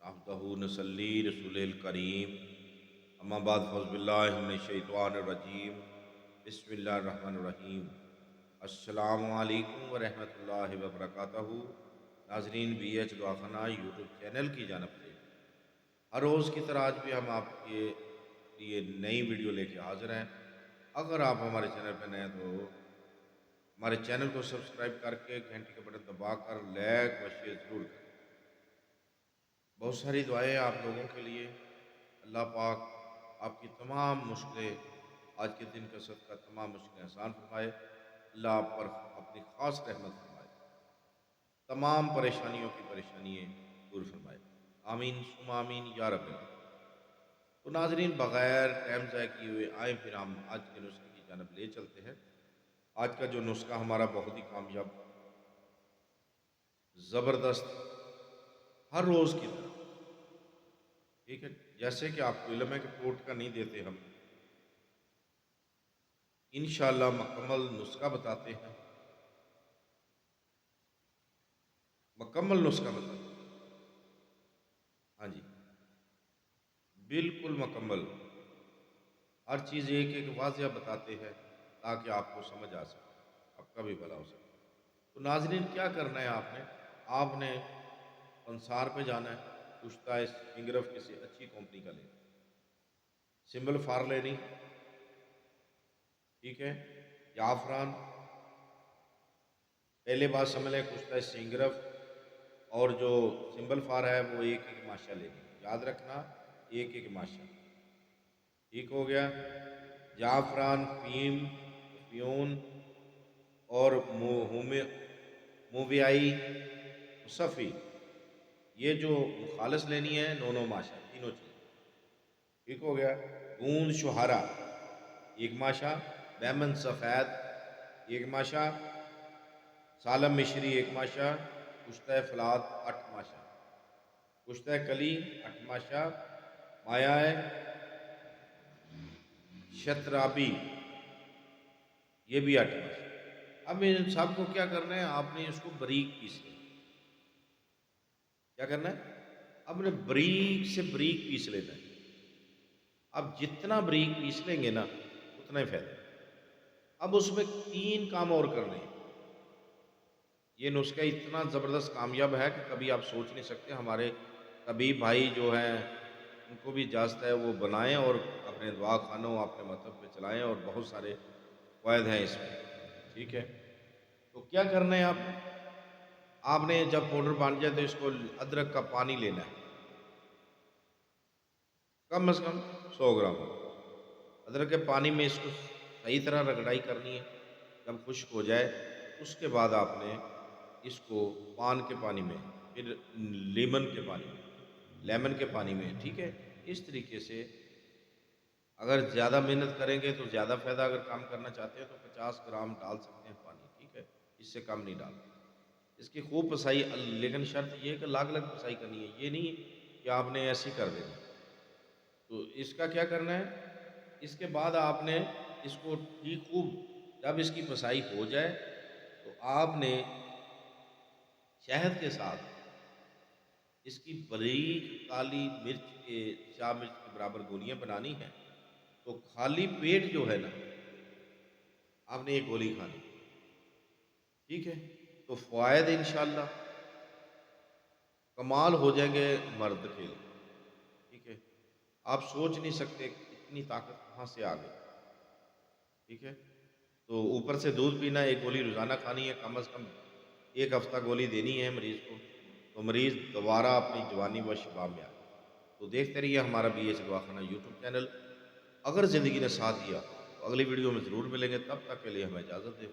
نحمدہ نصلی رسول الکریم اما بعد فاعوذ باللہ من الشیطان الرجیم بسم اللہ الرحمن الرحیم السلام علیکم ورحمۃ اللہ وبرکاتہ۔ ناظرین بی ایچ دعاخانہ یوٹیوب چینل کی جانب سے ہر روز کی طرح آج بھی ہم آپ کے لیے نئی ویڈیو لے کے حاضر ہیں۔ اگر آپ ہمارے چینل پہ نئے ہیں تو ہمارے چینل کو سبسکرائب کر کے گھنٹی کا بٹن دبا کر لائک و شیئر ضرور کریں۔ بہت ساری دعائیں آپ لوگوں کے لیے۔ اللہ پاک آپ کی تمام مشکلیں آج کے دن کا صدقہ تمام مشکلیں آسان فرمائے۔ اللہ آپ پر اپنی خاص رحمت فرمائے، تمام پریشانیوں کی پریشانیاں دور فرمائے، آمین ثم آمین یا رب العالمین۔ تو ناظرین بغیر ٹائم ضائع کیے ہوئے آئیں پھر ہم آج کے نسخے کی جانب لے چلتے ہیں۔ آج کا جو نسخہ ہمارا بہت ہی کامیاب، زبردست، ہر روز کی طرح، ٹھیک ہے، جیسے کہ آپ کو علم ہے کہ ٹوٹکا نہیں دیتے ہم، انشاءاللہ مکمل نسخہ بتاتے ہیں، مکمل نسخہ بتاتے ہیں۔ ہاں جی، بالکل مکمل، ہر چیز ایک ایک واضح بتاتے ہیں تاکہ آپ کو سمجھ آ سکے، آپ کا بھی بھلا ہو سکے۔ تو ناظرین کیا کرنا ہے آپ نے انصار پہ جانا ہے، کشتہ سنگرف کسی اچھی کمپنی کا لینا، سمبل فار لینی، ٹھیک ہے، جعفران، پہلے بات سمجھ لیں، کشتہ سنگرف اور جو سمبل فار ہے وہ ایک ایک ماشا لینی، یاد رکھنا ایک ایک ماشا، ٹھیک ہو گیا۔ جعفران، فیم، افیون اور موویائی، مصفی، یہ جو مخالص لینی ہے، نو ماشا، تینوں چیز، ٹھیک ہو گیا۔ گوند شہارا ایک ماشا، بیمن سفید ایک ماشا، سالم مشری ایک ماشا، کشتہ فلات 8 ماشا، کشتہ کلی 8 ماشا، مایائے شترابی یہ بھی 8 ماشا۔ اب ان سب کو کیا کرنا ہے، آپ نے اس کو بریک پیس لینا۔ کیا کرنا ہے، آپ نے بریک سے بریک پیس لینا ہے۔ اب جتنا بریک پیس لیں گے نا اتنا ہی فائدہ۔ اب اس میں 3 کام اور کرنے ہیں۔ یہ نسخہ اتنا زبردست کامیاب ہے کہ کبھی آپ سوچ نہیں سکتے۔ ہمارے طبیب بھائی جو ہیں ان کو بھی اجازت ہے وہ بنائیں اور اپنے دعا خانوں اپنے مطلب پہ چلائیں، اور بہت سارے فوائد ہیں اس میں، ٹھیک ہے۔ تو کیا کرنا ہے، آپ نے جب پاؤڈر بن جائے تو اس کو ادرک کا پانی لینا ہے، کم از کم 100 گرام ادرک کے پانی میں اس کو صحیح طرح رگڑائی کرنی ہے۔ جب خشک ہو جائے اس کے بعد آپ نے اس کو پان کے پانی میں، پھر لیمن کے پانی میں، ٹھیک ہے۔ اس طریقے سے اگر زیادہ محنت کریں گے تو زیادہ فائدہ، اگر کام کرنا چاہتے ہیں تو 50 گرام ڈال سکتے ہیں پانی، ٹھیک ہے، اس سے کم نہیں ڈالنا۔ اس کی خوب پسائی، لیکن شرط یہ ہے کہ الگ الگ پسائی کرنی ہے، یہ نہیں کہ آپ نے ایسی کر دینی۔ تو اس کا کیا کرنا ہے، اس کے بعد آپ نے اس کو ٹھیک خوب، جب اس کی پسائی ہو جائے تو آپ نے شہد کے ساتھ اس کی باریک کالی مرچ کے، شاہ مرچ کے برابر گولیاں بنانی ہیں۔ تو خالی پیٹ جو ہے نا آپ نے ایک گولی کھانی، ٹھیک ہے۔ تو فوائد انشاءاللہ کمال ہو جائیں گے مرد کے لیے، ٹھیک ہے۔ آپ سوچ نہیں سکتے اتنی طاقت کہاں سے آ گئی، ٹھیک ہے۔ تو اوپر سے دودھ پینا، ایک گولی روزانہ کھانی ہے، کم از کم 1 ہفتہ گولی دینی ہے مریض کو، تو مریض دوبارہ اپنی جوانی و شباب میں آئے۔ تو دیکھتے رہیے ہمارا بی ایچ دعاخانہ یوٹیوب چینل۔ اگر زندگی نے ساتھ دیا تو اگلی ویڈیو میں ضرور ملیں گے، تب تک کے لیے ہمیں اجازت دیں۔